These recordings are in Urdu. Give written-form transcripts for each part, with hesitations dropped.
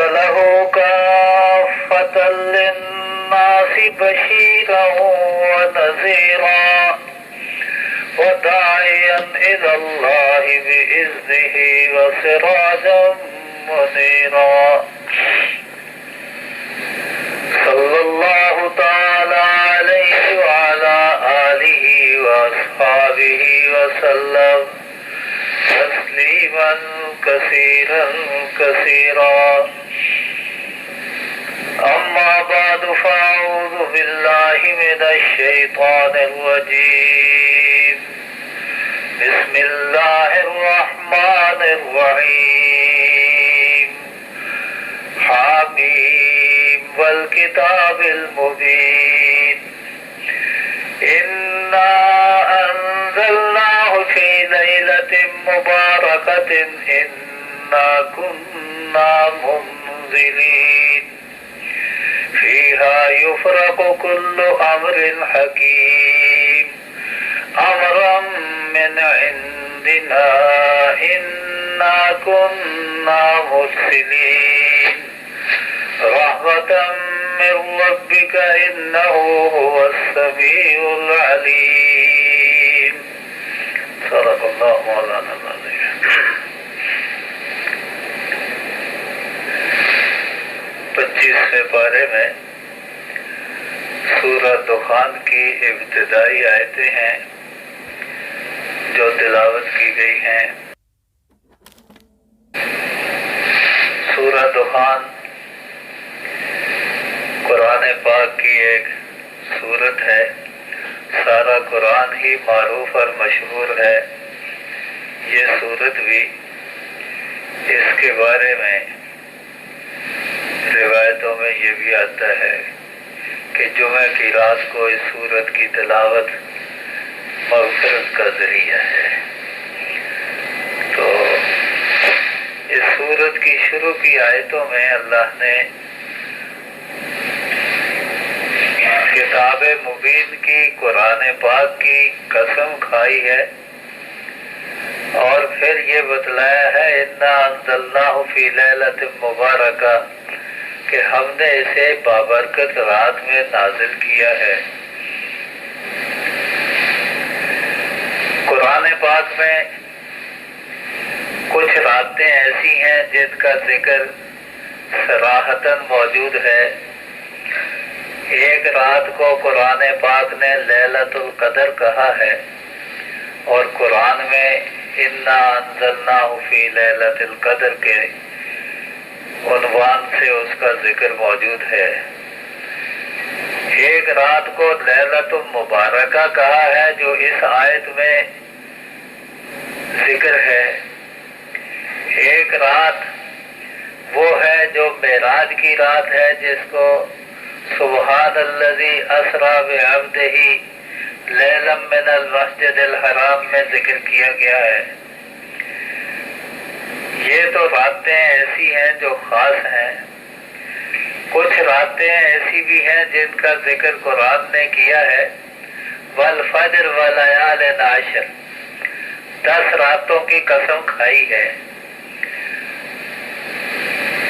أرسله كافة للناس بشيرا ونذيرا وداعيا إلى الله بإذنه وسراجا منيرا صلى الله تعالى عليه وعلى آله وأصحابه وسلم تسليما كثيرا كثيرا. أما بعد فأعوذ بالله من الشيطان الرجيم. بسم الله الرحمن الرحيم. حميم والكتاب المبين. إنا أنزلناه في ليلة مباركة إنا كنا منزلين فيها يفرق كل أمر حكيم أمرا من عندنا إنا كنا مرسلين رحمة من ربك إنه هو السميع العليم. صدق الله مولانا العظيم. 25ویں پارے میں سورہ دخان کی ابتدائی آیتیں ہیں جو تلاوت کی گئی ہیں. سورہ دخان قرآن پاک کی ایک سورت ہے. سارا قرآن ہی معروف اور مشہور ہے. یہ سورت بھی اس کے بارے میں روایتوں میں یہ بھی آتا ہے کہ جمعہ کی رات کو اس سورت کی تلاوت مغفرت کا ذریعہ ہے. تو اس سورت کی شروع کی آیتوں میں اللہ نے کتاب مبین کی قرآن پاک کی قسم کھائی ہے اور پھر یہ بتلایا ہے انا انزلناہ فی لیلۃ مبارکہ کہ ہم نے اسے بابرکت رات میں نازل کیا ہے. قرآن پاک میں کچھ راتیں ایسی ہیں جن کا ذکر صراحتاً موجود ہے. ایک رات کو قرآن پاک نے لیلۃ القدر کہا ہے اور قرآن میں انا انزلناہ فی لیلۃ القدر کے عنوان سے اس کا ذکر موجود ہے. ایک رات کو لیلۃ المبارکہ کہا ہے جو اس آیت میں ذکر ہے. ایک رات وہ ہے جو معراج کی رات ہے جس کو سبحان الذی اسری بعبدہ لیلا من المسجد الحرام میں ذکر کیا گیا ہے. یہ تو راتیں ایسی ہیں جو خاص ہیں. کچھ راتیں ایسی بھی ہیں جن کا ذکر قرآن نے کیا ہے. والفجر ولیال عشر 10 راتوں کی قسم کھائی ہے.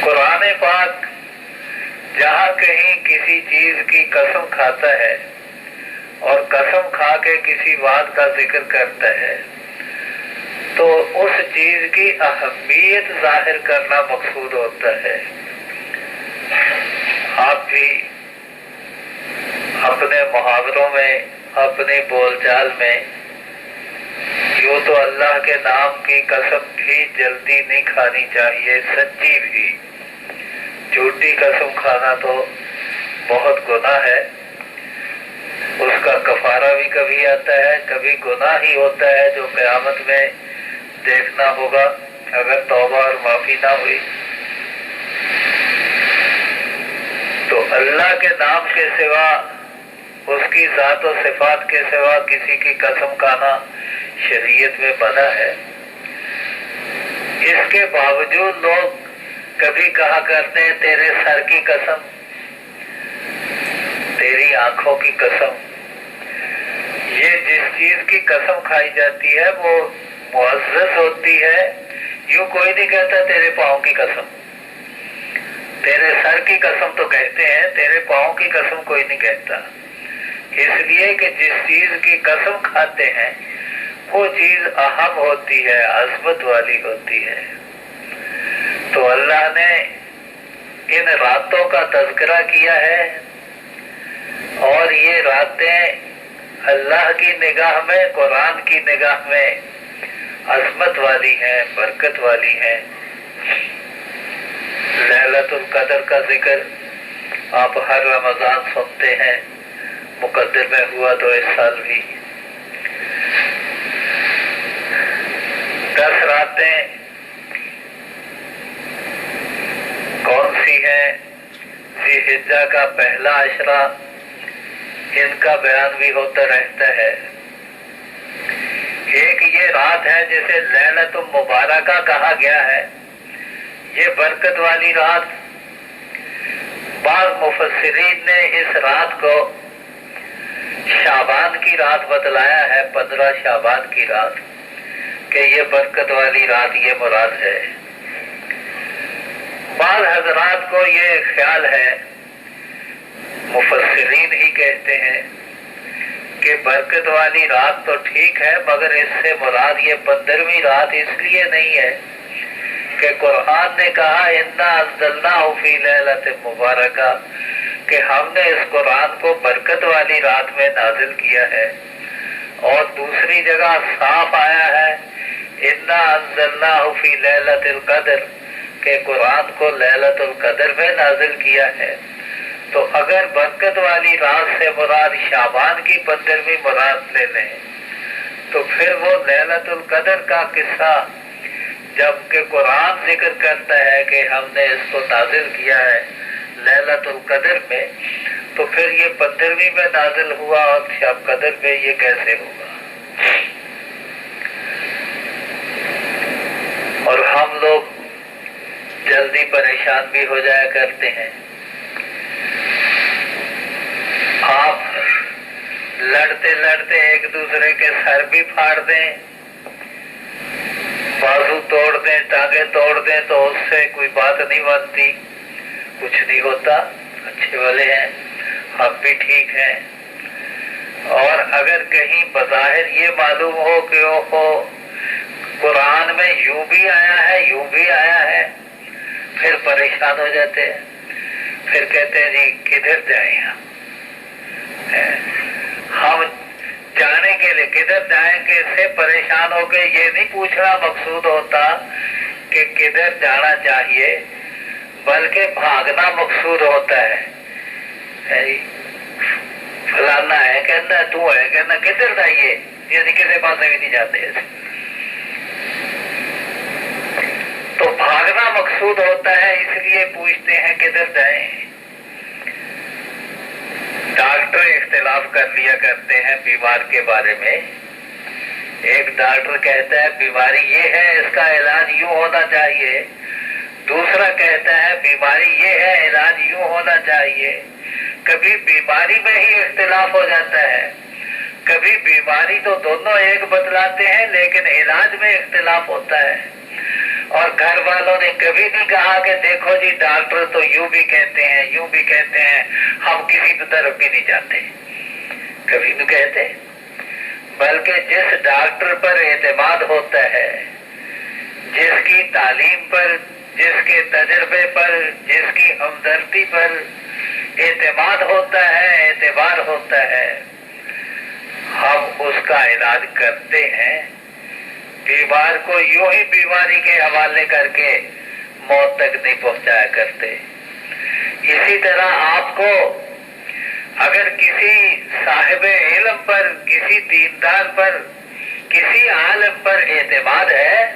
قرآن پاک جہاں کہیں کسی چیز کی قسم کھاتا ہے اور قسم کھا کے کسی بات کا ذکر کرتا ہے تو اس چیز کی اہمیت ظاہر کرنا مقصود ہوتا ہے. آپ بھی اپنے محاوروں میں اپنی بول چال میں یوں تو اللہ کے نام کی قسم بھی جلدی نہیں کھانی چاہیے، سچی بھی. جھوٹی قسم کھانا تو بہت گناہ ہے. اس کا کفارہ بھی کبھی آتا ہے، کبھی گناہ ہی ہوتا ہے جو قیامت میں دیکھنا ہوگا اگر توبہ اور معافی نہ ہوئی. تو اللہ کے نام کے سوا، اس کی ذات و صفات کے سوا کسی کی قسم کھانا شریعت میں منع ہے. اس کے باوجود لوگ کبھی کہا کرتے ہیں تیرے سر کی قسم، تیری آنکھوں کی قسم. یہ جس چیز کی قسم کھائی جاتی ہے وہ معزز ہوتی ہے. یوں کوئی نہیں کہتا تیرے پاؤں کی قسم. تیرے سر کی قسم تو کہتے ہیں، تیرے پاؤں کی قسم کوئی نہیں کہتا، اس لیے کہ جس چیز کی قسم کھاتے ہیں وہ چیز اہم ہوتی ہے، عظمت والی ہوتی ہے۔ تو اللہ نے ان راتوں کا تذکرہ کیا ہے، اور یہ راتیں اللہ کی نگاہ میں، قرآن کی نگاہ میں عظمت والی ہیں، برکت والی ہیں۔ لیلۃ القدر کا ذکر آپ ہر رمضان سنتے ہیں، مقدر میں ہوا تو اس سال بھی۔ 10 راتیں کون سی ہیں؟ ذی الحجہ کا پہلا عشرہ، ان کا بیان بھی ہوتا رہتا ہے۔ ایک یہ رات ہے جسے لیلۃ مبارکہ کہا گیا ہے، یہ برکت والی رات۔ بعض مفسرین نے اس رات کو شعبان کی رات بتلایا ہے، 15 شعبان کی رات، کہ یہ برکت والی رات یہ مراد ہے۔ بعض حضرات کو یہ خیال ہے، مفسرین ہی کہتے ہیں کہ برکت والی رات تو ٹھیک ہے، مگر اس سے مراد یہ 15ویں رات اس لیے نہیں ہے کہ قرآن نے کہا اِنَّا أَنزَلْنَاهُ فِي لَيْلَةٍ مُبَارَكَةٍ، کہ ہم نے اس قرآن کو برکت والی رات میں نازل کیا ہے۔ اور دوسری جگہ صاف آیا ہے اِنَّا أَنزَلْنَاهُ فِي لَيْلَةِ الْقَدْرِ، کہ قرآن کو لیلۃ القدر میں نازل کیا ہے۔ تو اگر برکت والی رات سے مراد شعبان کی 15ویں مراد لے لیں تو پھر وہ لیلۃ القدر کا قصہ جب کہ قرآن ذکر کرتا ہے کہ ہم نے اس کو نازل کیا ہے لیلۃ القدر میں، تو پھر یہ 15ویں میں نازل ہوا اور شب قدر میں یہ کیسے ہوگا؟ اور ہم لوگ جلدی پریشان بھی ہو جایا کرتے ہیں۔ آپ لڑتے لڑتے ایک دوسرے کے سر بھی پھاڑ دیں، بازو توڑ دیں، ٹانگیں توڑ دیں، تو اس سے کوئی بات نہیں بنتی، کچھ نہیں ہوتا، اچھے والے ہیں، ہم بھی ٹھیک ہیں۔ اور اگر کہیں بظاہر یہ معلوم ہو کہ اوہو قرآن میں یوں بھی آیا ہے، یوں بھی آیا ہے، پھر پریشان ہو جاتے ہیں، پھر کہتے ہیں جی کدھر جائیں ہم جانے کے لیے کدھر جائیں کہ اس سے پریشان ہو کے یہ نہیں پوچھنا مقصود ہوتا کہ کدھر جانا چاہیے، بلکہ بھاگنا مقصود ہوتا ہے۔ فلانا ہے کہنا، تو ہے کہنا، کدھر جائیے، یعنی کسی پاس بھی نہیں جاتے۔ تو بھاگنا مقصود ہوتا ہے، اس لیے پوچھتے ہیں کدھر جائیں۔ ڈاکٹر اختلاف کر لیا کرتے ہیں بیمار کے بارے میں۔ ایک ڈاکٹر کہتا ہے بیماری یہ ہے، اس کا علاج یوں ہونا چاہیے، دوسرا کہتا ہے بیماری یہ ہے، علاج یوں ہونا چاہیے۔ کبھی بیماری میں ہی اختلاف ہو جاتا ہے، کبھی بیماری تو دونوں ایک بتلاتے ہیں لیکن علاج میں اختلاف ہوتا ہے۔ اور گھر والوں نے کبھی نہیں کہا کہ دیکھو جی ڈاکٹر تو یوں بھی کہتے ہیں، یوں بھی کہتے ہیں، ہم کسی کی طرف بھی نہیں جاتے، کبھی نہیں کہتے۔ بلکہ جس ڈاکٹر پر اعتماد ہوتا ہے، جس کی تعلیم پر، جس کے تجربے پر، جس کی ہمدردی پر اعتماد ہوتا ہے، اعتبار ہوتا ہے، ہم اس کا علاج کرتے ہیں۔ بیمار کو یوں ہی بیماری کے حوالے کر کے موت تک نہیں پہنچایا کرتے۔ اسی طرح آپ کو اگر کسی صاحب علم پر، کسی دیندار پر، کسی عالم پر اعتماد ہے،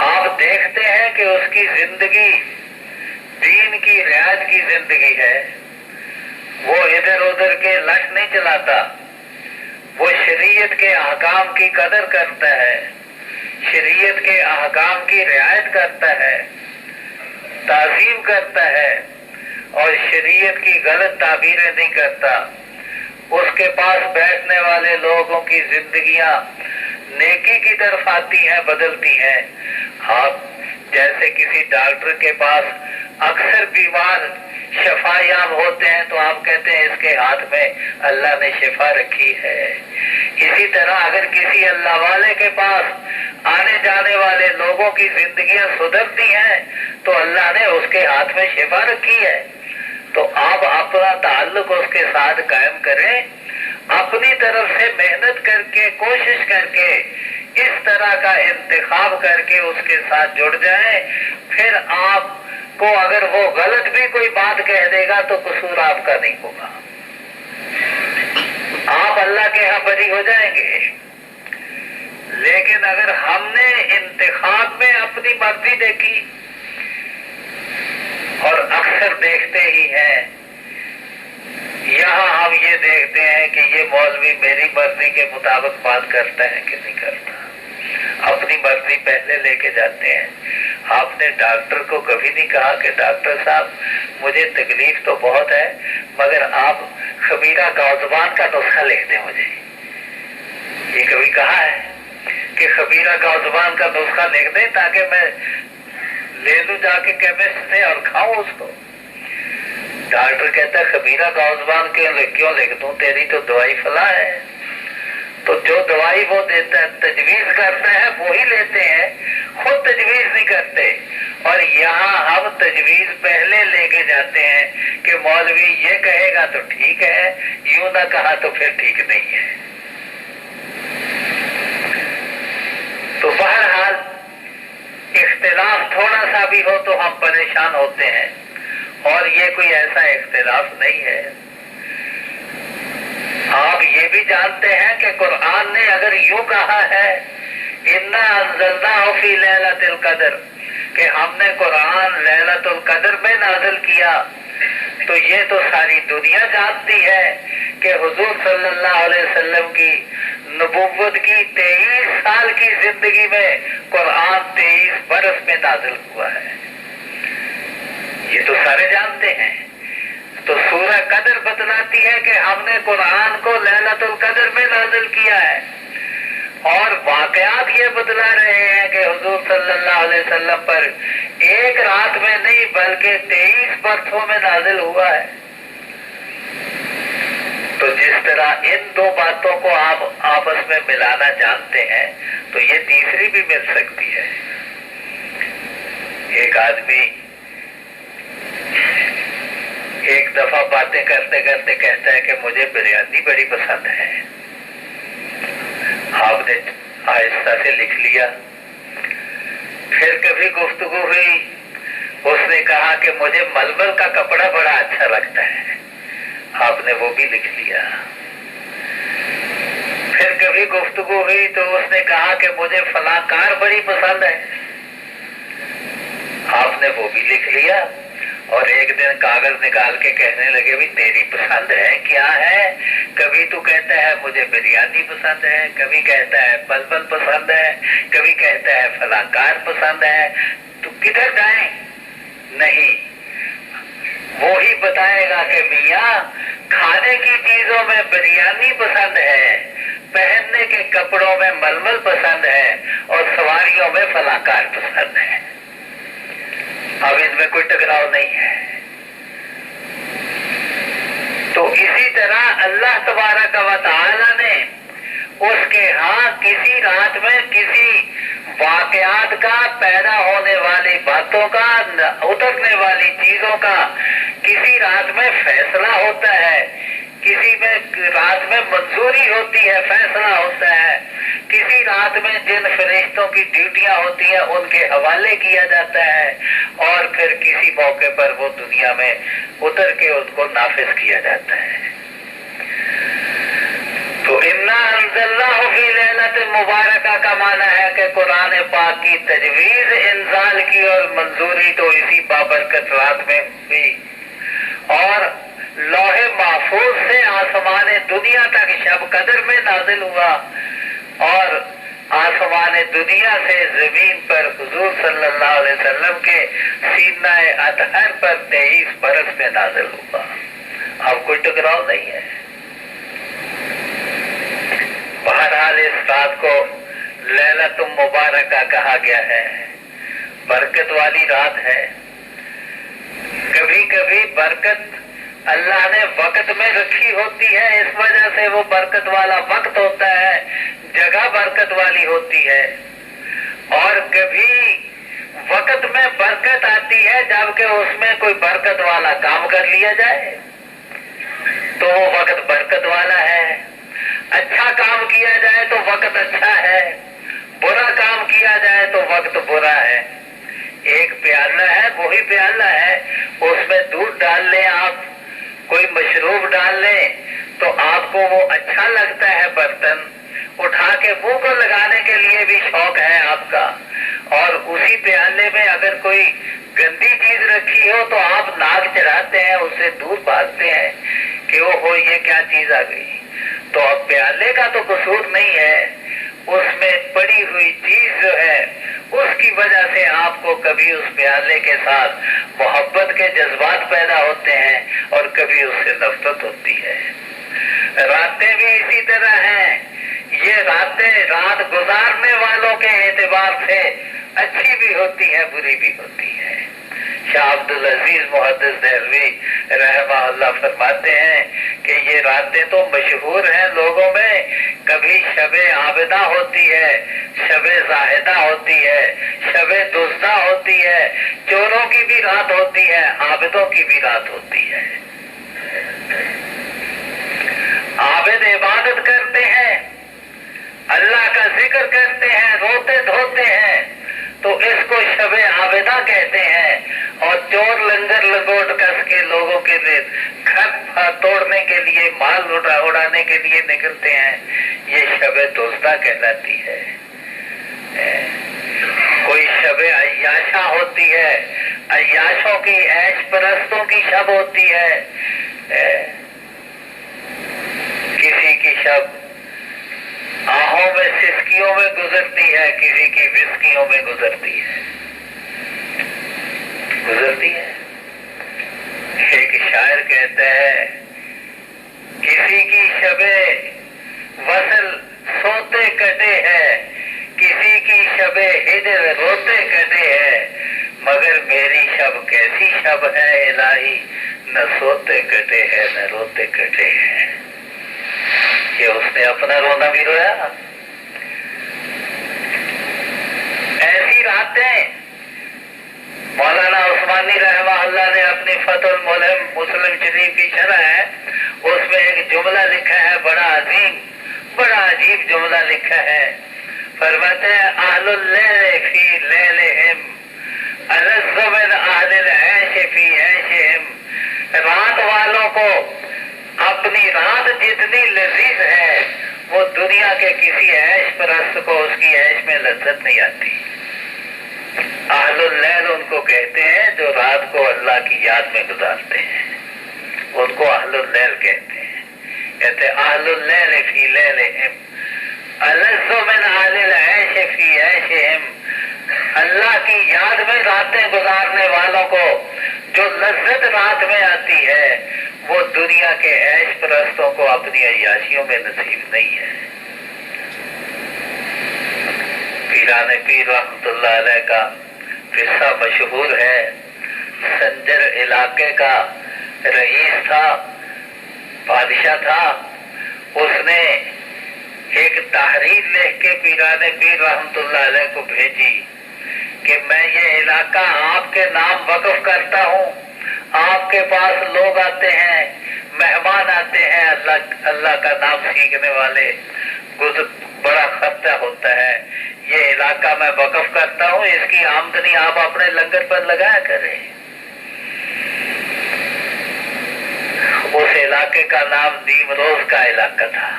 آپ دیکھتے ہیں کہ اس کی زندگی دین کی رعایت کی زندگی ہے، وہ ادھر ادھر کے لش نہیں چلاتا، وہ شریعت کے احکام کی قدر کرتا ہے، شریعت کے احکام کی رعایت کرتا ہے، تعظیم کرتا ہے، اور شریعت کی غلط تعبیریں نہیں کرتا۔ اس کے پاس بیٹھنے والے لوگوں کی زندگیاں نیکی کی طرف آتی ہیں، بدلتی ہیں۔ آپ جیسے کسی ڈاکٹر کے پاس اکثر بیمار شفا یاب ہوتے ہیں تو آپ کہتے ہیں اس کے ہاتھ میں اللہ نے شفا رکھی ہے۔ اسی طرح اگر کسی اللہ والے کے پاس آنے جانے والے لوگوں کی زندگیاں سدھرتی ہیں تو اللہ نے اس کے ہاتھ میں شفا رکھی ہے۔ تو آپ اپنا تعلق اس کے ساتھ قائم کریں، اپنی طرف سے محنت کر کے، کوشش کر کے، اس طرح کا انتخاب کر کے اس کے ساتھ جڑ جائیں۔ پھر آپ کو اگر وہ غلط بھی کوئی بات کہہ دے گا تو قصور آپ کا نہیں ہوگا، آپ اللہ کے ہاں بری ہو جائیں گے۔ لیکن اگر ہم نے انتخاب میں اپنی مرضی دیکھی، اور اکثر دیکھتے ہی ہیں، یہاں ہم یہ دیکھتے ہیں کہ یہ مولوی میری مرضی کے مطابق بات کرتا ہے کہ نہیں کرتا، اپنی مرضی پہلے لے کے جاتے ہیں۔ آپ نے ڈاکٹر کو کبھی نہیں کہا کہ ڈاکٹر صاحب مجھے تکلیف تو بہت ہے مگر آپ خمیرہ گاؤزبان کا نسخہ لکھ دیں مجھے، یہ کبھی کہا ہے کہ خمیرہ گاؤزبان کا نسخہ لکھ دیں تاکہ میں لے لوں جا کے کیمسٹ سے اور کھاؤں اس کو؟ ڈاکٹر کہتا ہے خمیرہ گاؤزبان کیوں لکھ دوں، تیری تو دوائی فلاں ہے۔ تو جو دوائی وہ دیتا ہے، تجویز کرتا ہے وہی لیتے ہیں، خود تجویز نہیں کرتے۔ اور یہاں ہم تجویز پہلے لے کے جاتے ہیں کہ مولوی یہ کہے گا تو ٹھیک ہے، یوں نہ کہا تو پھر ٹھیک نہیں ہے۔ تو بہرحال اختلاف تھوڑا سا بھی ہو تو ہم پریشان ہوتے ہیں، اور یہ کوئی ایسا اختلاف نہیں ہے۔ آپ یہ بھی جانتے ہیں کہ قرآن نے اگر یوں کہا ہے اِنَّا أَنزَلْنَاهُ فِي لَيْلَةِ الْقَدْرِ، کہ ہم نے قرآن لیلۃ القدر میں نازل کیا، تو یہ تو ساری دنیا جانتی ہے کہ حضور صلی اللہ علیہ وسلم کی نبوت کی 23 سال کی زندگی میں قرآن 23 برس میں نازل ہوا ہے، یہ تو سارے جانتے ہیں۔ تو سورہ قدر بتلاتی ہے کہ ہم نے قرآن کو لیلۃ القدر میں نازل کیا ہے، اور واقعات یہ بتلا رہے ہیں کہ حضور صلی اللہ علیہ وسلم پر ایک رات میں نہیں بلکہ 23 برسوں میں نازل ہوا ہے۔ تو جس طرح ان دو باتوں کو آپ آپس میں ملانا جانتے ہیں تو یہ تیسری بھی مل سکتی ہے۔ ایک آدمی ایک دفعہ باتیں کرتے کرتے کہتا ہے کہ مجھے بریانی بڑی پسند ہے۔ آپ نے آہستہ سے لکھ لیا۔ پھر کبھی گفتگو ہوئی، اس نے کہا کہ مجھے ململ کا کپڑا بڑا اچھا لگتا ہے، آپ نے وہ بھی لکھ لیا۔ پھر کبھی گفتگو ہوئی تو اس نے کہا کہ مجھے فلاں کار بڑی پسند ہے، آپ نے وہ بھی لکھ لیا۔ اور ایک دن کاغذ نکال کے کہنے لگے بھی تیری پسند ہے کیا ہے؟ کبھی تو کہتا ہے مجھے بریانی پسند ہے، کبھی کہتا ہے ململ پسند ہے، کبھی کہتا ہے فلاں کار پسند ہے، تو کدھر جائیں؟ نہیں، وہی بتائے گا کہ میاں کھانے کی چیزوں میں بریانی پسند ہے، پہننے کے کپڑوں میں ململ پسند ہے، اور سواریوں میں فلاں کار پسند ہے۔ اب ان میں کوئی ٹکراؤ نہیں ہے۔ تو اسی طرح اللہ تبارک و تعالی نے اس کے ہاں کسی رات میں کسی واقعات کا، پیدا ہونے والی باتوں کا، اترنے والی چیزوں کا کسی رات میں فیصلہ ہوتا ہے، کسی میں رات میں منظوری ہوتی ہے، فیصلہ ہوتا ہے، کسی رات میں جن فرشتوں کی ڈیوٹیاں ہوتی ہیں ان کے حوالے کیا جاتا ہے، اور پھر کسی موقع پر وہ دنیا میں اتر کے ان کو نافذ کیا جاتا ہے۔ تو اِنَّا أَنزَلْنَاهُ فِي لَيْلَةٍ مبارکہ کا معنی ہے کہ قرآن پاک کی تجویز انزال کی اور منظوری تو اسی بابرکت رات میں ہوئی، اور لوح محفوظ سے آسمان دنیا تک شب قدر میں نازل ہوا، اور آسمان دنیا سے زمین پر حضور صلی اللہ علیہ وسلم کے سینہ اطہر پر 23 برس میں نازل ہوا۔ اب کوئی ٹکراؤ نہیں ہے۔ بہرحال اس رات کو لیلۃ مبارکہ کہا گیا ہے، برکت والی رات ہے۔ کبھی کبھی برکت اللہ نے وقت میں رکھی ہوتی ہے، اس وجہ سے وہ برکت والا وقت ہوتا ہے، جگہ برکت والی ہوتی ہے، اور کبھی وقت میں برکت آتی ہے جبکہ اس میں کوئی برکت والا کام کر لیا جائے تو وہ وقت برکت والا ہے، اچھا کام کیا جائے تو وقت اچھا ہے، برا کام کیا جائے تو وقت برا ہے۔ ایک پیالہ ہے، وہی پیالہ ہے، اس میں دودھ ڈال لیں آپ، کوئی مشروب ڈال لیں تو آپ کو وہ اچھا لگتا ہے، برتن اٹھا کے منہ کو لگانے کے لیے بھی شوق ہے آپ کا، اور اسی پیالے میں اگر کوئی گندی چیز رکھی ہو تو آپ ناک چڑھاتے ہیں، اسے دور بھاگتے ہیں کہ وہ ہو یہ کیا چیز آ گئی۔ تو اب پیالے کا تو قصور نہیں ہے، اس میں پڑی ہوئی چیز جو ہے اس کی وجہ سے آپ کو کبھی اس پیالے کے ساتھ محبت کے جذبات پیدا ہوتے ہیں اور کبھی اس سے نفرت ہوتی ہے۔ راتیں بھی اسی طرح ہیں، یہ راتیں رات گزارنے والوں کے اعتبار سے اچھی بھی ہوتی ہے، بری بھی ہوتی ہے۔ شاہ عبدالعزیز محدث دہلوی رحمہ اللہ فرماتے ہیں کہ یہ راتیں تو مشہور ہیں لوگوں میں، کبھی شب عابدہ ہوتی ہے، شب زاہدہ ہوتی ہے، شب دزدہ ہوتی ہے، چوروں کی بھی رات ہوتی ہے، عابدوں کی بھی رات ہوتی ہے۔ عابد عبادت کرتے ہیں، اللہ کا ذکر کرتے ہیں، روتے دھوتے ہیں تو اس کو شب عابدہ کہتے ہیں، اور چور لنگر لنگوٹ کس کے لوگوں کے لیے گھر توڑنے کے لیے، مال اڑانے کے لیے نکلتے ہیں، یہ شب دزدہ کہلاتی ہے۔ کوئی شب عیاشہ ہوتی ہے، عیاشوں کی عیش پرستوں کی شب ہوتی ہے، کسی کی شب آہوں میں سسکیوں میں گزرتی ہے، کسی کی وسکیوں میں گزرتی ہے۔ ایک شاعر کہتا ہے کسی کی شب وصل سوتے کٹے ہے، کسی کی شب ہجر روتے کٹے ہے، مگر میری شب کیسی شب ہے الہی، نہ سوتے کٹے ہے نہ روتے کٹے ہیں۔ کہ اس نے اپنا رونا بھی رویا۔ ایسی راتیں مولانا عثمانی رحمہ اللہ نے اپنی فتح الملم مسلم شریف کی شرح ہے، اس میں ایک جملہ لکھا ہے، بڑا عظیم بڑا عجیب جملہ لکھا ہے، فرماتے ہیں اہل اللیل فی لیلہم الذ من اہل العیش فی عیشہم، رات والوں کو اپنی رات جتنی لذیذ ہے وہ دنیا کے کسی عیش پرست کو اس کی عیش میں لذت نہیں آتی۔ اہل اللیل ان کو کہتے ہیں جو رات کو اللہ کی یاد میں گزارتے ہیں، ان کو اہل اللیل کہتے ہیں۔ کہتے ہیں اہل اللیل فی لیلہم الذ من اہل العیش فی عیشہم، اللہ کی یاد میں راتیں گزارنے والوں کو جو لذت رات میں آتی ہے وہ دنیا کے عیش پرستوں کو اپنی عیاشیوں میں نصیب نہیں ہے۔ پیران پیر رحمت اللہ علیہ کا قصہ مشہور ہے، سنجر علاقے کا رئیس تھا، بادشاہ تھا، اس نے ایک تحریر لکھ کے پیران پیر رحمت اللہ علیہ کو بھیجی کہ میں یہ علاقہ آپ کے نام وقف کرتا ہوں، آپ کے پاس لوگ آتے ہیں، مہمان آتے ہیں، اللہ کا نام سیکھنے والے، بڑا خرچہ ہوتا ہے، یہ علاقہ میں وقف کرتا ہوں، اس کی آمدنی آپ اپنے لنگر پر لگایا کریں۔ اس علاقے کا نام نیم روز کا علاقہ تھا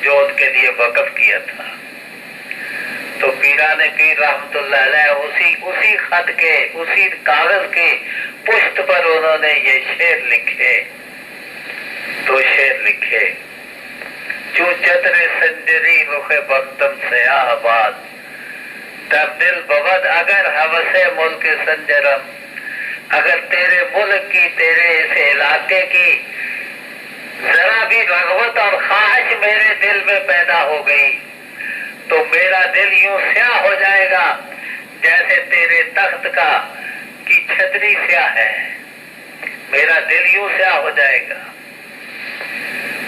جو ان کے لیے وقف کیا تھا۔ تو پیران پیر رحمت اللہ علیہ اسی خط کے اسی کاغذ کے پشت پر انہوں نے یہ شعر لکھے، دو شعر لکھے، چوں چتر سنجری رخ بختم سیاہ باد، در دل بود اگر ہوس ملک سنجرم، اگر تیرے ملک کی، تیرے اس علاقے کی ذرا بھی رغبت اور خواہش میرے دل میں پیدا ہو گئی تو میرا دل یوں سیاہ ہو جائے گا جیسے تیرے تخت کی چھتری سیاہ ہے۔ میرا دل یوں سیاہ ہو جائے گا.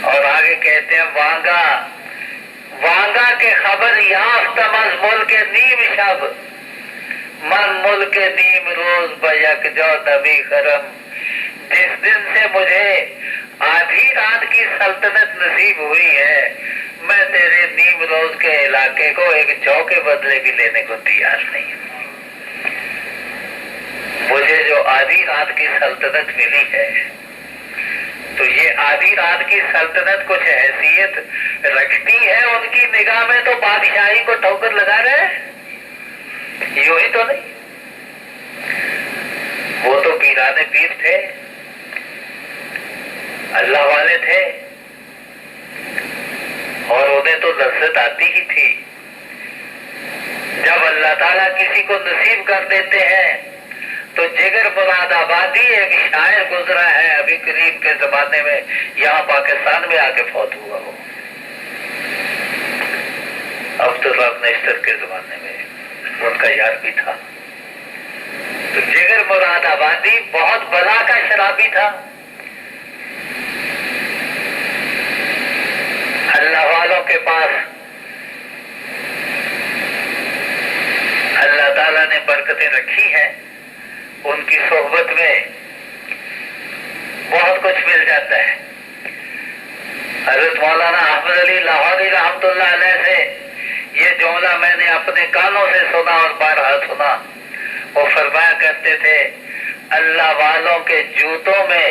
اور آگے کہتے ہیں وانگا وانگا کے خبر یافتم از ملک نیم شب من ملک نیم روز بیک جو نبی خرم. جس دن سے مجھے آدھی رات کی سلطنت نصیب ہوئی ہے میں تیرے نیم روز کے علاقے کو ایک جو کے بدلے بھی لینے کو تیار نہیں ہوں. مجھے جو آدھی رات کی سلطنت ملی ہے تو یہ آدھی رات کی سلطنت کچھ حیثیت رکھتی ہے ان کی نگاہ میں تو بادشاہی کو ٹھوکر لگا رہے ہیں؟ یوں ہی تو نہیں. وہ تو پیرانے پیر تھے, اللہ والے تھے, اور انہیں تو لذت آتی ہی تھی. جب اللہ تعالیٰ کسی کو نصیب کر دیتے ہیں تو جگر مراد آبادی ایک شاعر گزرا ہے ابھی قریب کے زمانے میں, یہاں پاکستان میں آ کے فوت ہوا. وہ عبداللہ نشتر کے زمانے میں ان کا یار بھی تھا. تو جگر مراد آبادی بہت بلا کا شرابی تھا. اللہ والوں کے پاس اللہ تعالیٰ نے برکتیں رکھی ہیں, ان کی صحبت میں بہت کچھ مل جاتا ہے. حضرت مولانا احمد علی لاہوری رحمۃ اللہ علیہ سے یہ جملہ میں نے اپنے کانوں سے سنا اور بارہا سنا. وہ فرمایا کرتے تھے اللہ والوں کے جوتوں میں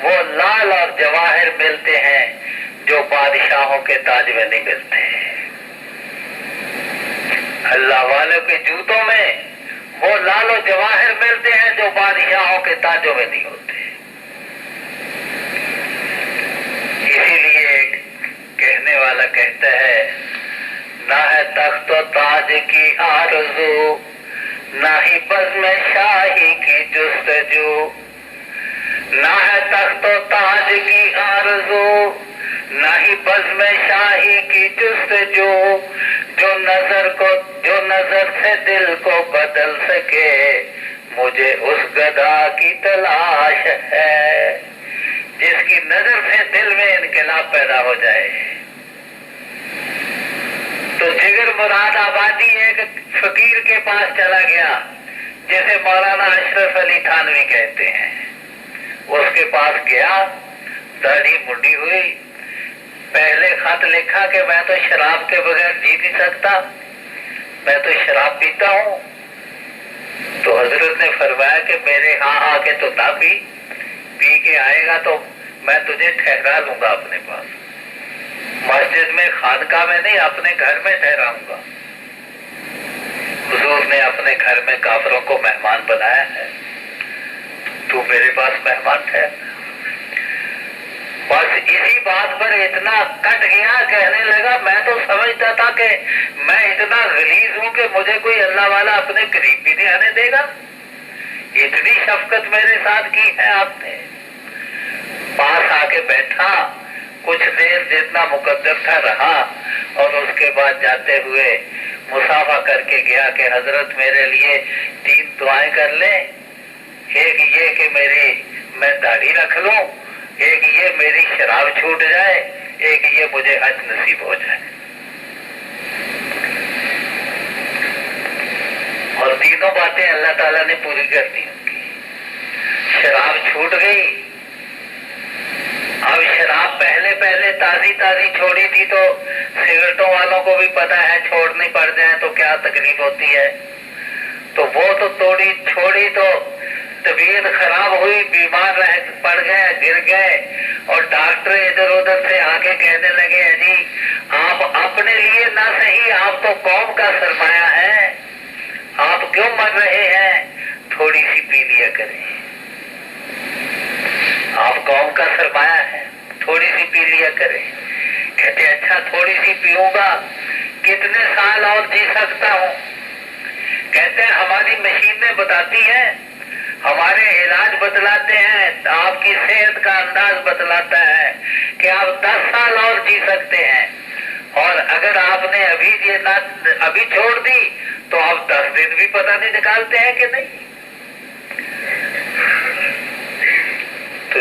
وہ لال اور جواہر ملتے ہیں جو بادشاہوں کے تاج میں نہیں ملتے. اللہ والوں کے جوتوں میں وہ لال و جواہر ملتے ہیں جو بادشاہوں کے تاجوں میں نہیں ہوتے. اسی لیے کہنے والا کہتا ہے نہ ہے تخت و تاج کی آرزو نہ ہی بزم شاہی کی جستجو. نہ ہے تخت و تاج کی آرزو نہ ہی بزم شاہی کی جستجو. جو نظر سے دل کو بدل سکے مجھے اس گدا کی تلاش ہے. جس کی نظر سے دل میں انقلاب پیدا ہو جائے. تو جگر مراد آبادی ایک فقیر کے پاس چلا گیا جسے مولانا اشرف علی تھانوی کہتے ہیں. اس کے پاس گیا, داڑھی منڈی ہوئی, پہلے خط لکھا کہ میں تو شراب کے بغیر جی نہیں سکتا, میں تو شراب پیتا ہوں. تو حضرت نے فرمایا کہ میرے ہاں آ کے تو نہ پی کے آئے گا تو میں تجھے ٹھہرا لوں گا اپنے پاس. مسجد میں خانقاہ میں نہیں, اپنے گھر میں ٹھہراؤں گا. حضور نے اپنے گھر میں کافروں کو مہمان بنایا ہے, تو میرے پاس مہمان ٹھہر. بس اسی بات پر اتنا کٹ گیا, کہنے لگا میں تو سمجھتا تھا کہ میں اتنا غلیظ ہوں کہ مجھے کوئی اللہ والا اپنے قریب بھی نہیں آنے دے گا. اتنی شفقت میرے ساتھ کی ہے آپ نے. پاس آ کے بیٹھا, کچھ دیر جتنا مقدر تھا رہا, اور اس کے بعد جاتے ہوئے مسافہ کر کے گیا کہ حضرت میرے لیے 3 دعائیں کر لیں. ایک یہ کہ میں داڑھی رکھ لوں, ایک یہ میری شراب چھوٹ جائے, ایک یہ مجھے حج نصیب ہو جائے. اور تینوں باتیں اللہ تعالیٰ نے پوری کر دی. شراب چھوٹ گئی. اب شراب پہلے تازی چھوڑی تھی تو سگریٹوں والوں کو بھی پتا ہے چھوڑنی پڑ جائے تو کیا تکلیف ہوتی ہے. تو وہ تو چھوڑی تو طبیعت خراب ہوئی, بیمار پڑ گئے, گر گئے, اور ڈاکٹر ادھر ادھر سے آ کے کہنے لگے جی آپ اپنے لیے نہ صحیح, آپ تو قوم کا سرمایہ ہے, آپ کیوں مر رہے ہیں, تھوڑی سی پی لیا کریں. آپ قوم کا سرمایہ ہے, تھوڑی سی پی لیا کریں. کہتے اچھا تھوڑی سی پیوں گا, کتنے سال اور جی سکتا ہوں. کہتے ہیں ہماری مشینیں بتاتی ہیں, ہمارے علاج بتلاتے ہیں, آپ کی صحت کا انداز بتلاتا ہے کہ آپ 10 سال اور جی سکتے ہیں, اور اگر آپ نے ابھی چھوڑ دی تو آپ 10 دن بھی پتہ نہیں نکالتے ہیں کہ نہیں. تو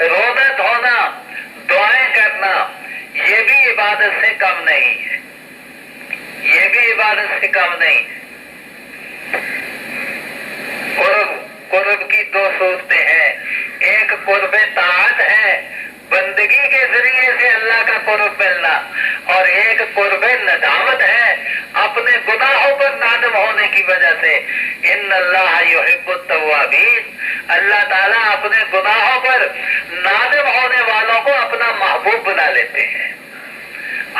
روزہ دھونا، دعائیں کرنا، یہ بھی عبادت سے کم نہیں ہے، یہ بھی عبادت سے کم نہیں ہے۔ قرب کی دو صورتیں ہیں، ایک قرب طاعت ہے، بندگی کے ذریعے سے اللہ کا قرب ملنا، اور ایک قرب ندامت ہے، اپنے گناہوں پر نادم ہونے کی وجہ سے۔ ان اللہ یحب التوابین، اللہ تعالیٰ اپنے گناہوں پر نادم ہونے والوں کو اپنا محبوب بنا لیتے ہیں،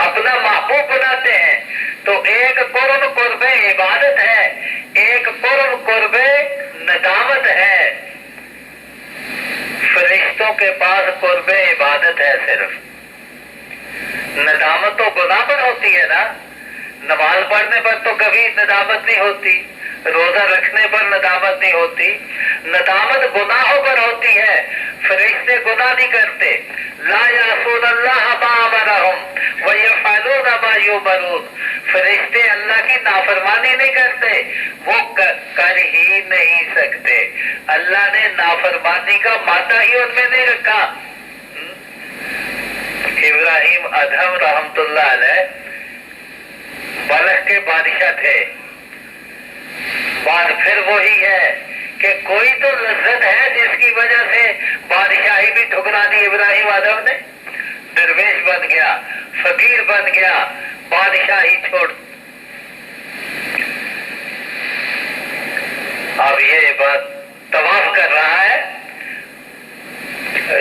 اپنا محبوب بناتے ہیں۔ تو ایک قرب عبادت ہے، ایک قرب ندامت ہے۔ فرشتوں کے پاس قرب عبادت ہے صرف، ندامت تو گناہ پر ہوتی ہے نا، نماز پڑھنے پر تو کبھی ندامت نہیں ہوتی، روزہ رکھنے پر ندامت نہیں ہوتی، ندامت گناہوں پر ہوتی ہے۔ فرشتے گناہ نہیں کرتے، لا یعصون اللہ ما امرہم ویفعلون ما یؤمرون، فرشتے اللہ کی نافرمانی نہیں کرتے، وہ کر ہی نہیں سکتے، اللہ نے نافرمانی کا مادہ ہی ان میں نہیں رکھا۔ ابراہیم ادہم رحمت اللہ علیہ بلخ کے بادشاہ تھے، بات پھر وہی ہے کہ کوئی تو لذت ہے جس کی وجہ سے بادشاہی بھی ٹھکرا دی ابراہیم ادہم نے، درویش بن گیا، فقیر بن گیا، بادشاہی چھوڑ۔ اب یہ بات طواف کر رہا ہے،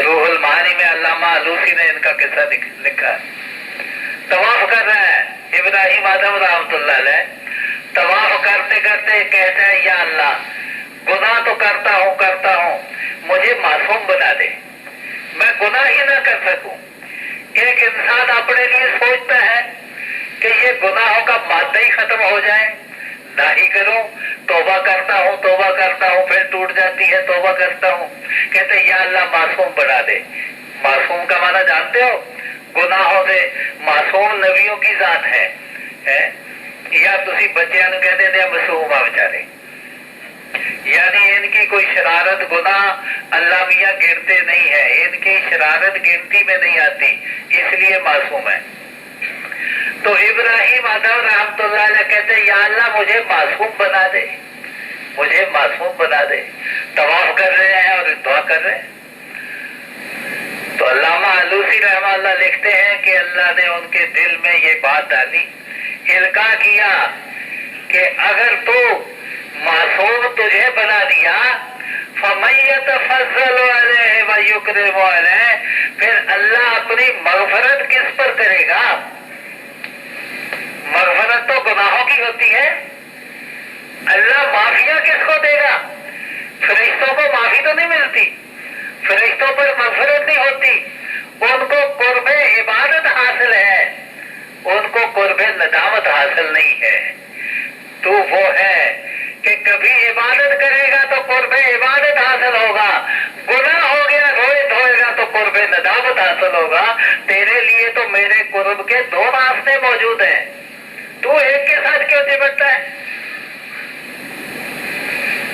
روح المعانی میں علامہ آلوسی نے ان کا قصہ لکھا ہے، طواف کر رہا ہے ابراہیم ادہم رحمۃ اللہ علیہ، طواف کرتے کرتے کہتا ہے یا اللہ گناہ تو کرتا ہوں مجھے معصوم بنا دے، میں گناہ ہی نہ کر سکوں۔ ایک انسان اپنے لیے سوچتا ہے کہ یہ گناہوں کا مادہ ہی ختم ہو جائے، نہ ہی کروں، توبہ کرتا ہوں پھر ٹوٹ جاتی ہے، توبہ کرتا ہوں، کہتے یا اللہ معصوم بنا دے۔ معصوم کا معنی جانتے ہو؟ گناہوں سے معصوم نبیوں کی ذات ہے، یا تسی بچیاں نوں کہتے ہیں معصوم آ بیچارے، یعنی ان کی کوئی شرارت گناہ اللہ میاں گنتے نہیں ہے، ان کی شرارت گنتی میں نہیں آتی، اس لیے معصوم ہے۔ تو ابراہیم ادہم رحمۃ اللہ علیہ کہتے ہیں یا اللہ مجھے معصوم بنا دے، مجھے معصوم بنا دے۔ طواف کر رہے ہیں اور دعا کر رہے ہیں۔ تو علامہ آلوسی رحمہ اللہ لکھتے ہیں کہ اللہ نے ان کے دل میں یہ بات ڈالی، القاء کیا کہ اگر تو معصوم تجھے بنا دیا فَمَن يَتَفَضَّلُ عَلَيْهِ وَيُكْرِمُ عَلَيْهِ، پھر اللہ اپنی مغفرت کس پر کرے گا؟ مغفرت تو گناہوں کی ہوتی ہے، اللہ معافیاں کس کو دے گا؟ فرشتوں کو معافی تو نہیں ملتی، فرشتوں پر مغفرت نہیں ہوتی، ان کو قرب عبادت حاصل ہے، ان کو قرب ندامت حاصل نہیں ہے۔ تو وہ ہے کہ کبھی عبادت کرے گا تو قرب عبادت حاصل ہوگا، گناہ ہو گیا روئے دھوئے گا تو قرب ندامت حاصل ہوگا۔ تیرے لیے تو میرے قرب کے دو راستے موجود ہیں، تو ایک کے ساتھ کیوں چمٹتا ہے؟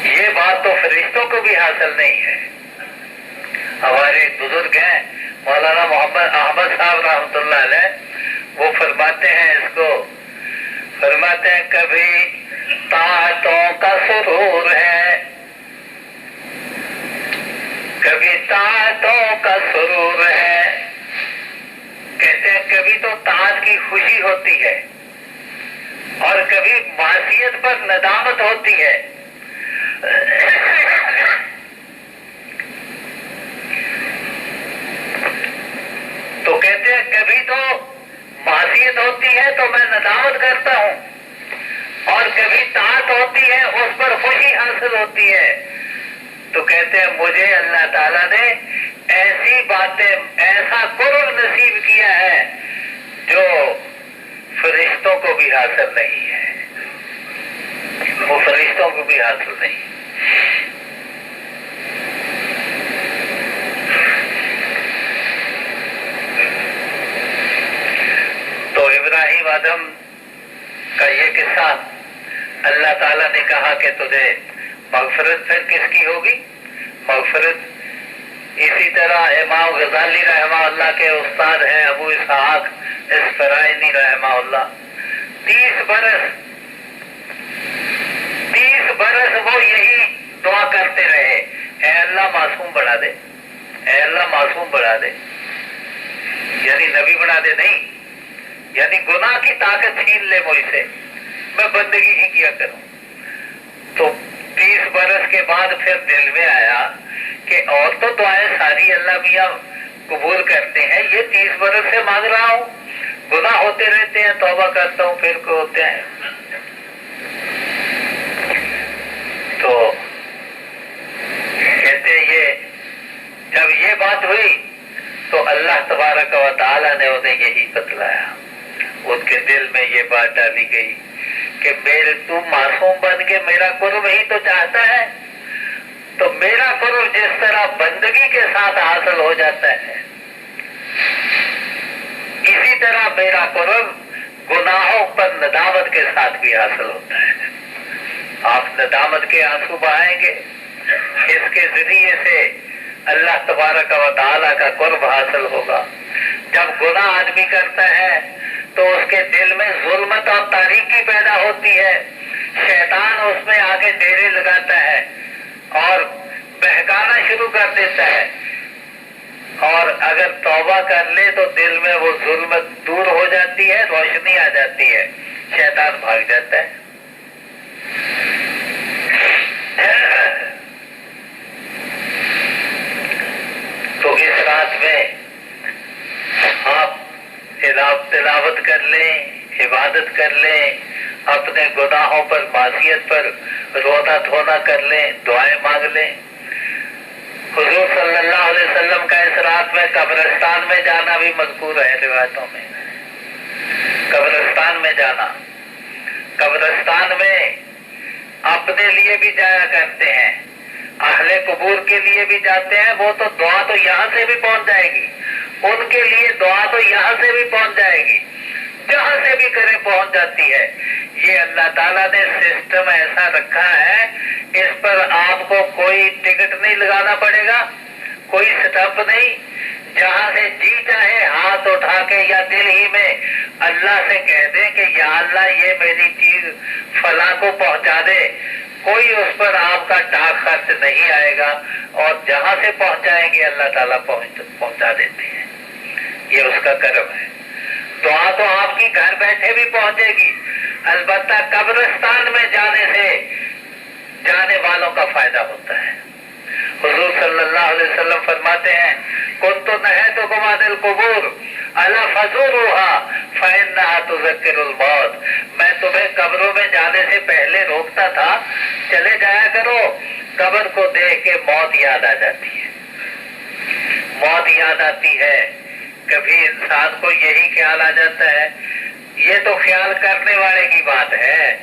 یہ بات تو فرشتوں کو بھی حاصل نہیں ہے۔ ہمارے ایک بزرگ ہیں مولانا محمد احمد صاحب رحمۃ اللہ علیہ، وہ فرماتے ہیں اس کو، فرماتے ہیں کبھی طاعتوں کا سرور ہے، کبھی طاعتوں کا سرور ہے، کہتے ہیں کبھی تو طاعت کی خوشی ہوتی ہے اور کبھی معصیت پر ندامت ہوتی ہے۔ تو کہتے ہیں کبھی تو معصیت ہوتی ہے تو میں ندامت کرتا ہوں، اور کبھی طاعت ہوتی ہے اس پر خوشی حاصل ہوتی ہے۔ تو کہتے ہیں مجھے اللہ تعالیٰ نے ایسی باتیں، ایسا قرب نصیب کیا ہے جو فرشتوں کو بھی حاصل نہیں ہے، وہ فرشتوں کو بھی حاصل نہیں۔ تو ابراہیم ادہم کا یہ قصہ، اللہ تعالیٰ نے کہا کہ تجھے مغفرت پھر کس کی ہوگی؟ مغفرت اسی طرح امام غزالی رحمہ اللہ کے استاد ہیں ابو اسحاق اسفرائینی رحمہ اللہ، 30 برس وہ یہی دعا کرتے رہے، اے اللہ معصوم بنا دے، اے اللہ معصوم بنا دے، یعنی نبی بنا دے نہیں، یعنی گناہ کی طاقت چھین لے مجھ سے، میں بندگی ہی کیا کروں۔ تو 30 برس کے بعد پھر دل میں آیا کہ اور تو دعائیں ساری اللہ میاں قبول کرتے ہیں، یہ 30 برس سے مانگ رہا ہوں، گناہ ہوتے رہتے ہیں، توبہ کرتا ہوں پھر کو ہوتے ہیں۔ تو کہتے یہ جب یہ بات ہوئی تو اللہ تبارک و تعالیٰ نے انہیں یہی بتلایا، ان کے دل میں یہ بات ڈالی گئی کہ میرے تو معصوم بن کے میرا قرب ہی تو چاہتا ہے، تو میرا قرب جس طرح بندگی کے ساتھ حاصل ہو جاتا ہے، اسی طرح میرا قرب گناہوں پر ندامت کے ساتھ بھی حاصل ہوتا ہے۔ آپ ندامت کے آنسو بہائیں گے، اس کے ذریعے سے اللہ تبارک و تعالیٰ کا قرب حاصل ہوگا۔ جب گناہ آدمی کرتا ہے تو اس کے دل میں ظلمت اور تاریکی پیدا ہوتی ہے، شیطان اس میں آ کے ڈیرے لگاتا ہے اور بہکانا شروع کر دیتا ہے، اور اگر توبہ کر لے تو دل میں وہ ظلمت دور ہو جاتی ہے، روشنی آ جاتی ہے، شیطان بھاگ جاتا ہے۔ تو اس رات میں آپ تلاوت کر لیں، عبادت کر لیں، اپنے گناہوں پر معصیت پر رونا دھونا کر لیں، دعائیں مانگ لیں۔ حضور صلی اللہ علیہ وسلم کا اس رات میں قبرستان میں جانا بھی مذکور ہے روایتوں میں، قبرستان میں جانا، قبرستان میں اپنے لیے بھی جایا کرتے ہیں، اہل قبور کے لیے بھی جاتے ہیں، وہ تو دعا تو یہاں سے بھی پہنچ جائے گی، ان کے لیے دعا تو یہاں سے بھی پہنچ جائے گی، جہاں سے بھی کریں پہنچ جاتی ہے۔ یہ اللہ تعالیٰ نے سسٹم ایسا رکھا ہے، اس پر آپ کو کوئی ٹکٹ نہیں لگانا پڑے گا، کوئی سٹمپ نہیں، جہاں سے جی چاہے ہاتھ اٹھا کے یا دل ہی میں اللہ سے کہہ دیں کہ یا اللہ یہ میری چیز فلاں کو پہنچا دے، کوئی اس پر آپ کا ڈاک خرچ نہیں آئے گا، اور جہاں سے پہنچائیں گے اللہ تعالیٰ پہنچا دیتے ہیں، یہ اس کا کرم ہے۔ دعا تو آپ کی گھر بیٹھے بھی پہنچے گی، البتہ قبرستان میں جانے سے جانے والوں کا فائدہ ہوتا ہے۔ حضور صلی اللہ علیہ وسلم فرماتے ہیں کنت نہیتکم عن القبور الا فزوروها فانها تذکر الموت، میں تمہیں قبروں میں جانے سے پہلے روکتا تھا، چلے جایا کرو، قبر کو دیکھ کے موت یاد آ جاتی ہے، موت یاد آتی ہے۔ کبھی انسان کو یہی خیال آ جاتا ہے، یہ تو خیال کرنے والے کی بات ہے،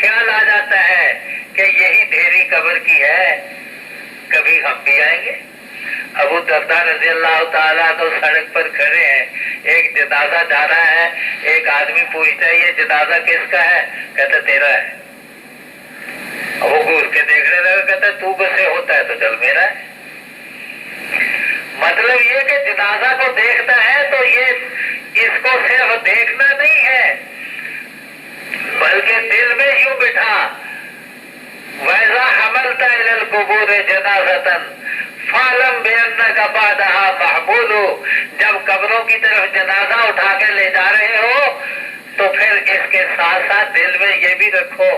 خیال آ جاتا ہے کہ یہی ڈھیری قبر کی ہے، کبھی ہم بھی آئیں گے۔ ابو درداء رضی اللہ تعالیٰ تو سڑک پر کھڑے ہیں، ایک جنازہ جا رہا ہے، ایک آدمی پوچھتا ہے یہ جنازہ کس کا ہے؟ کہتا تیرا ہے۔ وہ گھور کے دیکھنے لگا، کہتا تو کس سے ہوتا ہے؟ تو چل میرا ہے۔ مطلب یہ کہ جنازہ کو دیکھتا ہے تو یہ اس کو صرف دیکھنا نہیں ہے، بلکہ دل میں یوں بٹھا وَإِذَا حَمَلْتَ إِلَى الْقُبُورِ جَنَازَةً فَاعْلَمْ بِأَنَّكَ بَعْدَهَا مَحْمُولٌ، جب قبروں کی طرف جنازہ اٹھا کے لے جا رہے ہو تو پھر اس کے ساتھ ساتھ دل میں یہ بھی رکھو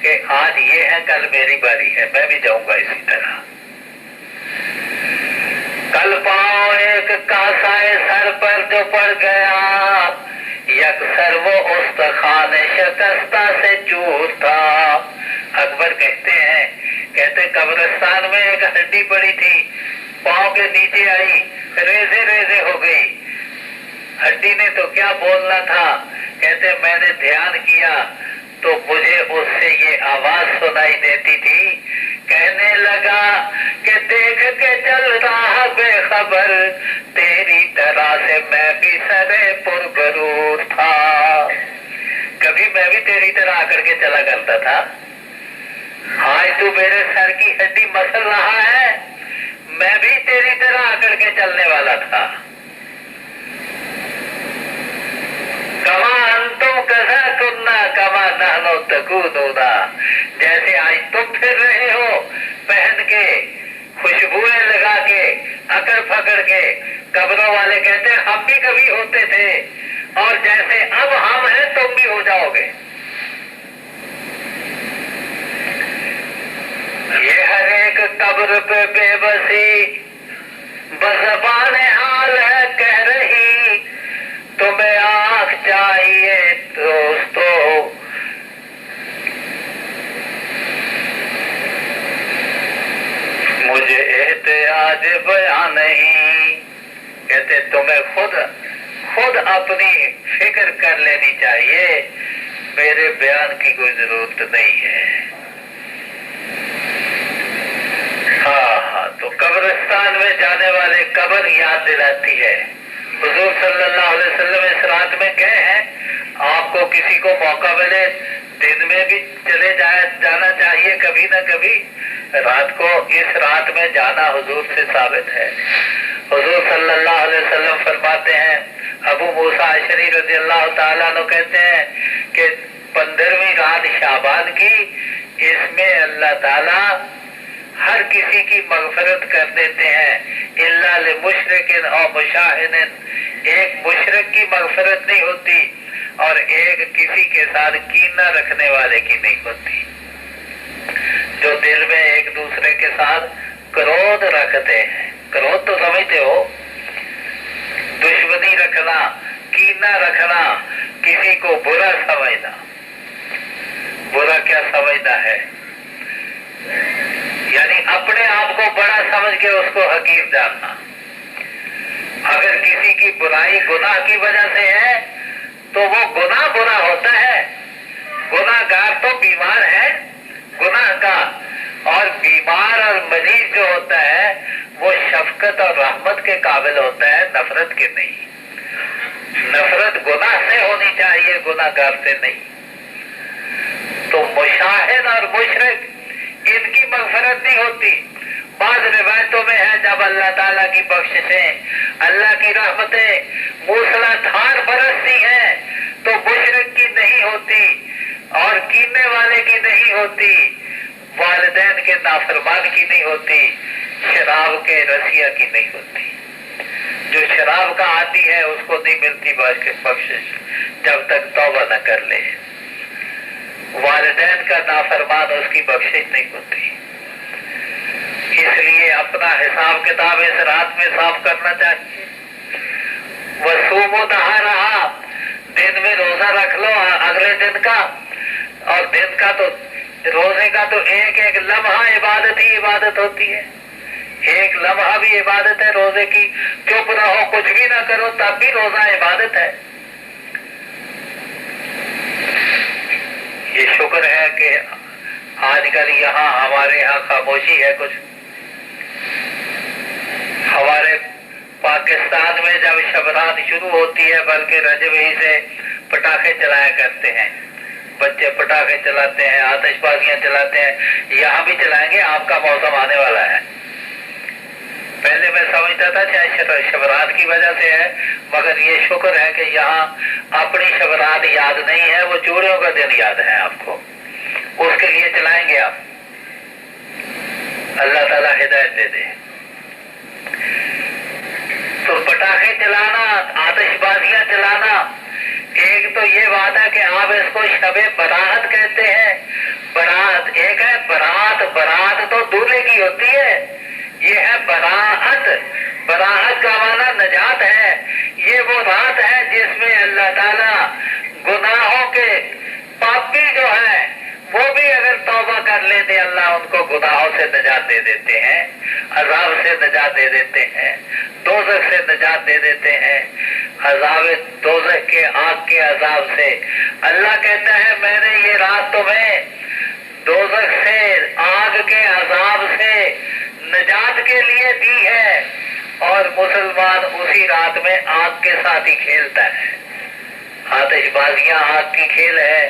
کہ آج یہ ہے کل میری باری ہے، میں بھی جاؤں گا اسی طرح۔ کل پاؤں ایک کاسائے سر پر جو پڑ گیا، یکسر وہ استخوان شکستہ سے چور تھا۔ اکبر کہتے ہیں، کہتے قبرستان میں ایک ہڈی پڑی تھی، پاؤں کے نیچے آئی، ریزے ریزے ہو گئی۔ ہڈی نے تو کیا بولنا تھا، کہتے میں نے دھیان کیا تو مجھے اس سے یہ آواز سنائی دیتی تھی، کہنے لگا کہ دیکھ کے چل رہا بے خبر، تیری طرح سے میں بھی سرے پرغرور تھا۔ کبھی میں بھی تیری طرح آ کر کے چلا کرتا تھا، آج تو میرے سر کی ہڈی مسل رہا ہے، میں بھی تیری طرح اکڑ کے چلنے والا تھا. کما انتم کذا کننا کما نحنو تکونونا، جیسے آج تم پھر رہے ہو پہن کے، خوشبوئیں لگا کے، اکڑ پھکڑ کے. قبروں والے کہتے ہیں ہم بھی کبھی ہوتے تھے، اور جیسے اب ہم ہیں تم بھی ہو جاؤ گے. یہ ہر ایک قبر پہ بے بسی بزبان حال ہے کہہ رہی، تمہیں آنکھ چاہیے دوستو. مجھے احتیاج بیان نہیں. کہتے تمہیں خود اپنی فکر کر لینی چاہیے، میرے بیان کی کوئی ضرورت نہیں ہے. ہاں تو قبرستان میں جانے والے قبر یاد دلاتی ہے. حضور صلی اللہ علیہ وسلم اس رات میں گئے ہیں. آپ کو کسی کو موقع ملے دن میں بھی چلے جانا چاہیے کبھی نہ کبھی. رات کو اس رات میں جانا حضور سے ثابت ہے. حضور صلی اللہ علیہ وسلم فرماتے ہیں، ابو موسیٰ اشعری رضی اللہ تعالیٰ عنہ کہتے ہیں کہ 15ویں رات شعبان کی، اس میں اللہ تعالیٰ ہر کسی کی مغفرت کر دیتے ہیں الا لمشرک اور مشاہد. ایک مشرک کی مغفرت نہیں ہوتی اور ایک کسی کے ساتھ کینہ رکھنے والے کی نہیں ہوتی، جو دل میں ایک دوسرے کے ساتھ کرودھ رکھتے ہیں. کرودھ تو سمجھتے ہو، دشمنی رکھنا، کینہ رکھنا، کسی کو برا سمجھنا. برا کیا سمجھنا ہے؟ یعنی اپنے آپ کو بڑا سمجھ کے اس کو حقیر جاننا. اگر کسی کی برائی گناہ کی وجہ سے ہے تو وہ گناہ برا ہوتا ہے. گناہ گار تو بیمار ہے گناہ کا، اور بیمار اور مریض جو ہوتا ہے وہ شفقت اور رحمت کے قابل ہوتا ہے، نفرت کے نہیں. نفرت گناہ سے ہونی چاہیے، گناہ گار سے نہیں. تو مشاہد اور مشرک ان کی مغفرت نہیں ہوتی. بعض روایتوں میں ہے جب اللہ تعالیٰ کی بخششیں، اللہ کی رحمتیں موسلا دھار برستی ہیں تو مشرک کی نہیں ہوتی اور کینے والے کی نہیں ہوتی، والدین کے نافرمان کی نہیں ہوتی، شراب کے رسیہ کی نہیں ہوتی. جو شراب کا عادی ہے اس کو نہیں ملتی بخشش جب تک توبہ نہ کر لے. والدین کا نافرمان اس کی بخشش نہیں ہوتی. اس لیے اپنا حساب کتاب اس رات میں صاف کرنا چاہیے. وصوموا نہارہا، دن میں روزہ رکھ لو اگلے دن کا، اور دن کا تو روزے کا تو ایک ایک لمحہ عبادت ہی عبادت ہوتی ہے. ایک لمحہ بھی عبادت ہے روزے کی. چپ رہو کچھ بھی نہ کرو تب بھی روزہ عبادت ہے. یہ شکر ہے کہ آج کل یہاں ہمارے یہاں خاموشی ہے. کچھ ہمارے پاکستان میں جب شبرات شروع ہوتی ہے بلکہ رجب ہی سے پٹاخے چلایا کرتے ہیں. بچے پٹاخے چلاتے ہیں، آتش بازیاں چلاتے ہیں. یہاں بھی چلائیں گے، آپ کا موسم آنے والا ہے. پہلے میں سمجھتا تھا شاید شبرات کی وجہ سے ہے، مگر یہ شکر ہے کہ یہاں اپنی شبرات یاد نہیں ہے، وہ چوڑیوں کا دن یاد ہے آپ کو. اس کے لیے چلائیں گے آپ. اللہ تعالیٰ ہدایت دے دے. تو پٹاخے چلانا، آتش بازیاں چلانا، ایک تو یہ بات ہے کہ آپ اس کو شب برات کہتے ہیں. برات ایک ہے برات، برات تو دولہے کی ہوتی ہے. یہ ہے براعت. براعت کا معنی نجات ہے. یہ وہ رات ہے جس میں اللہ تعالیٰ گناہوں کے پاپی جو ہیں وہ بھی اگر توبہ کر لیتے اللہ ان کو گناہوں سے نجات دے دیتے ہیں، عذاب سے نجات دے دیتے ہیں، دوزخ سے نجات دے دیتے ہیں. عذاب دوزخ کے، آگ کے عذاب سے. اللہ کہتا ہے میں نے یہ رات تمہیں دوزخ سے، آگ کے عذاب سے نجات کے لیے دی ہے. اور مسلمان اسی رات میں آگ کے ساتھ ہی کھیلتا ہے. آتش بازیاں آگ کی کھیل ہے،